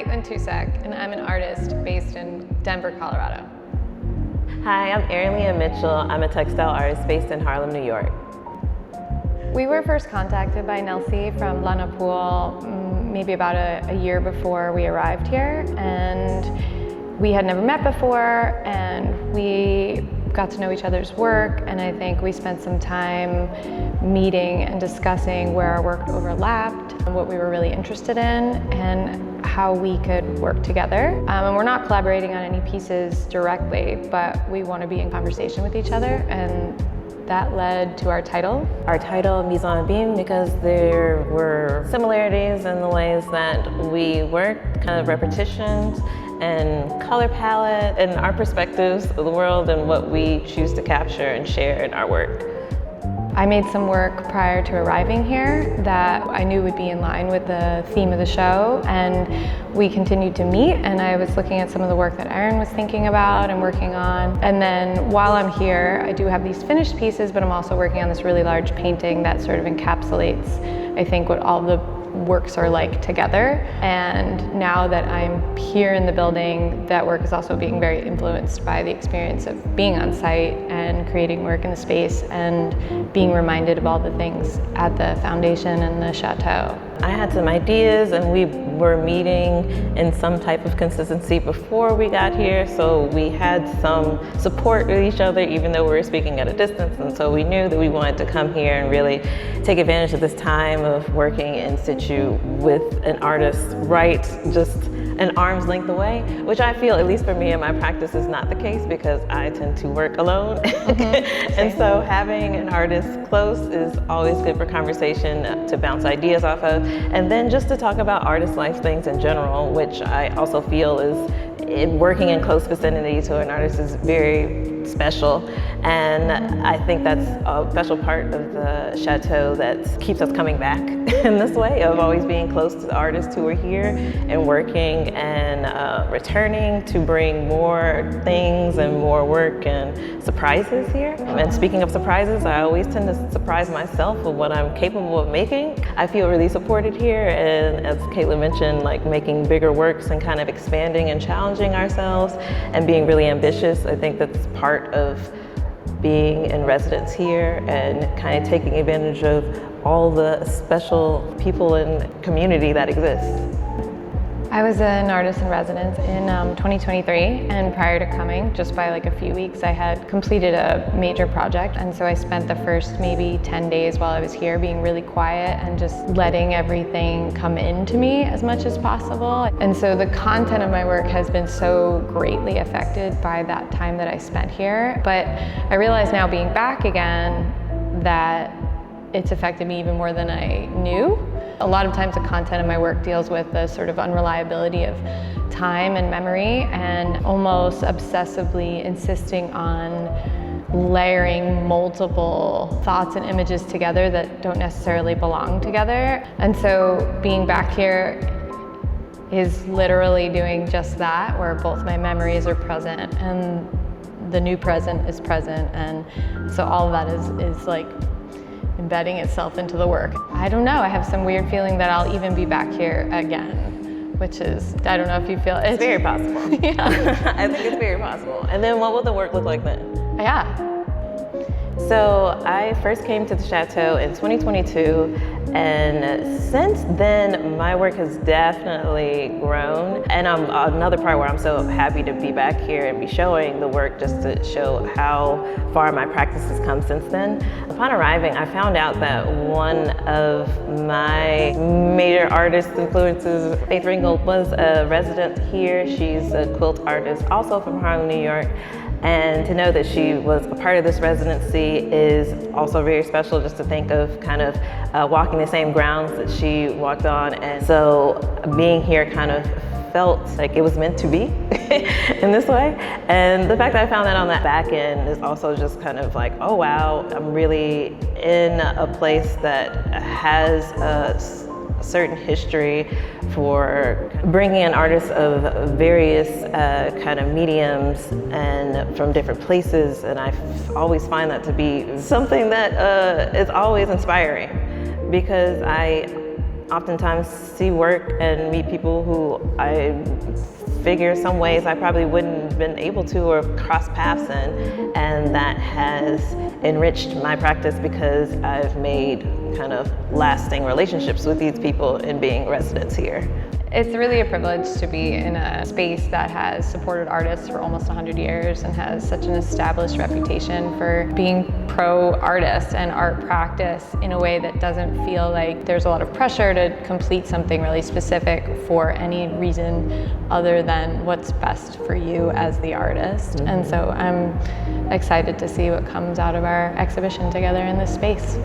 Kaitlyn Tucek, and I'm an artist based in Denver, Colorado. Hi, I'm Erin LeAnn Mitchell. I'm a textile artist based in Harlem, New York. We were first contacted by Neddie from La Napoule maybe about a year before we arrived here, and we had never met before, and we got to know each other's work, and I think we spent some time meeting and discussing where our work overlapped, what we were really interested in, and how we could work together. And we're not collaborating on any pieces directly, but we want to be in conversation with each other, and that led to our title. Our title, Mise on Abyme, because there were similarities in the ways that we work, kind of repetitions, and color palette, and our perspectives of the world and what we choose to capture and share in our work. I made some work prior to arriving here that I knew would be in line with the theme of the show, and we continued to meet, and I was looking at some of the work that Erin was thinking about and working on. And then while I'm here, I do have these finished pieces, but I'm also working on this really large painting that sort of encapsulates, I think, what all the works are like together. And now that I'm here in the building, that work is also being very influenced by the experience of being on site and creating work in the space and being reminded of all the things at the foundation and the chateau. I had some ideas, and we were meeting in some type of consistency before we got here, so we had some support with each other even though we were speaking at a distance, and so we knew that we wanted to come here and really take advantage of this time of working in situ with an artist right just an arm's length away, which I feel, at least for me in my practice, is not the case because I tend to work alone. And so having an artist close is always good for conversation, to bounce ideas off of, and then just to talk about artist life things in general, which I also feel is working in close vicinity to an artist is very special. And I think that's a special part of the chateau that keeps us coming back in this way, of always being close to the artists who are here and working and returning to bring more things and more work and surprises here. And speaking of surprises, I always tend to surprise myself with what I'm capable of making. I feel really supported here, and as Kaitlyn mentioned, like making bigger works and kind of expanding and challenging ourselves and being really ambitious. I think that's part of being in residence here and kind of taking advantage of all the special people and community that exists. I was an artist in residence in 2023, and prior to coming, just by like a few weeks, I had completed a major project, and so I spent the first maybe 10 days while I was here being really quiet and just letting everything come into me as much as possible. And so the content of my work has been so greatly affected by that time that I spent here, but I realize now, being back again, that it's affected me even more than I knew. A lot of times the content of my work deals with the sort of unreliability of time and memory, and almost obsessively insisting on layering multiple thoughts and images together that don't necessarily belong together. And so being back here is literally doing just that, where both my memories are present and the new present is present, and so all of that is like embedding itself into the work. I don't know, I have some weird feeling that I'll even be back here again, which is, I don't know if you feel it. It's very possible. Yeah. I think it's very possible. And then what will the work look like then? Yeah. So I first came to the Chateau in 2022, and since then my work has definitely grown. And another part where I'm so happy to be back here and be showing the work, just to show how far my practice has come since then. Upon arriving, I found out that one of my major artist influences, Faith Ringgold, was a resident here. She's a quilt artist, also from Harlem, New York. And to know that she was a part of this residency is also very special, just to think of kind of walking the same grounds that she walked on. And so being here kind of felt like it was meant to be in this way. And the fact that I found that on that back end is also just kind of like, oh wow, I'm really in a place that has a certain history for bringing in artists of various kind of mediums and from different places, and I always find that to be something that is always inspiring, because I oftentimes see work and meet people who I figure some ways I probably wouldn't have been able to or cross paths in, and that has enriched my practice because I've made kind of lasting relationships with these people in being residents here. It's really a privilege to be in a space that has supported artists for almost 100 years and has such an established reputation for being pro-artist and art practice in a way that doesn't feel like there's a lot of pressure to complete something really specific for any reason other than what's best for you as the artist. Mm-hmm. And so I'm excited to see what comes out of our exhibition together in this space.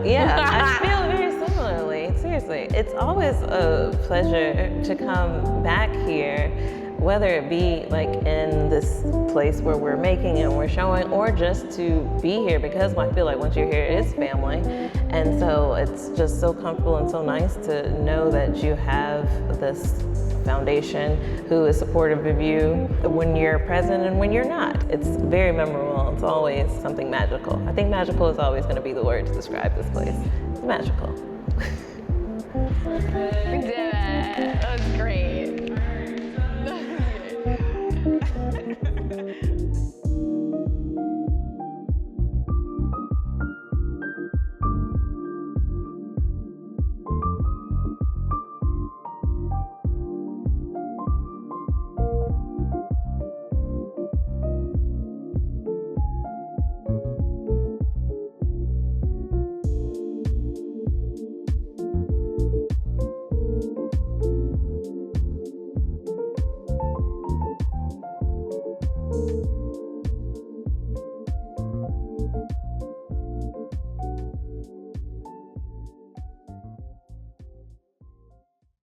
Yeah, I feel very similarly, seriously. It's always a pleasure to come back here, whether it be like in this place where we're making and we're showing, or just to be here, because I feel like once you're here, it is family. And so it's just so comfortable and so nice to know that you have this foundation who is supportive of you when you're present and when you're not. It's very memorable. It's always something magical. I think magical is always going to be the word to describe this place. It's magical. We did it. That was great.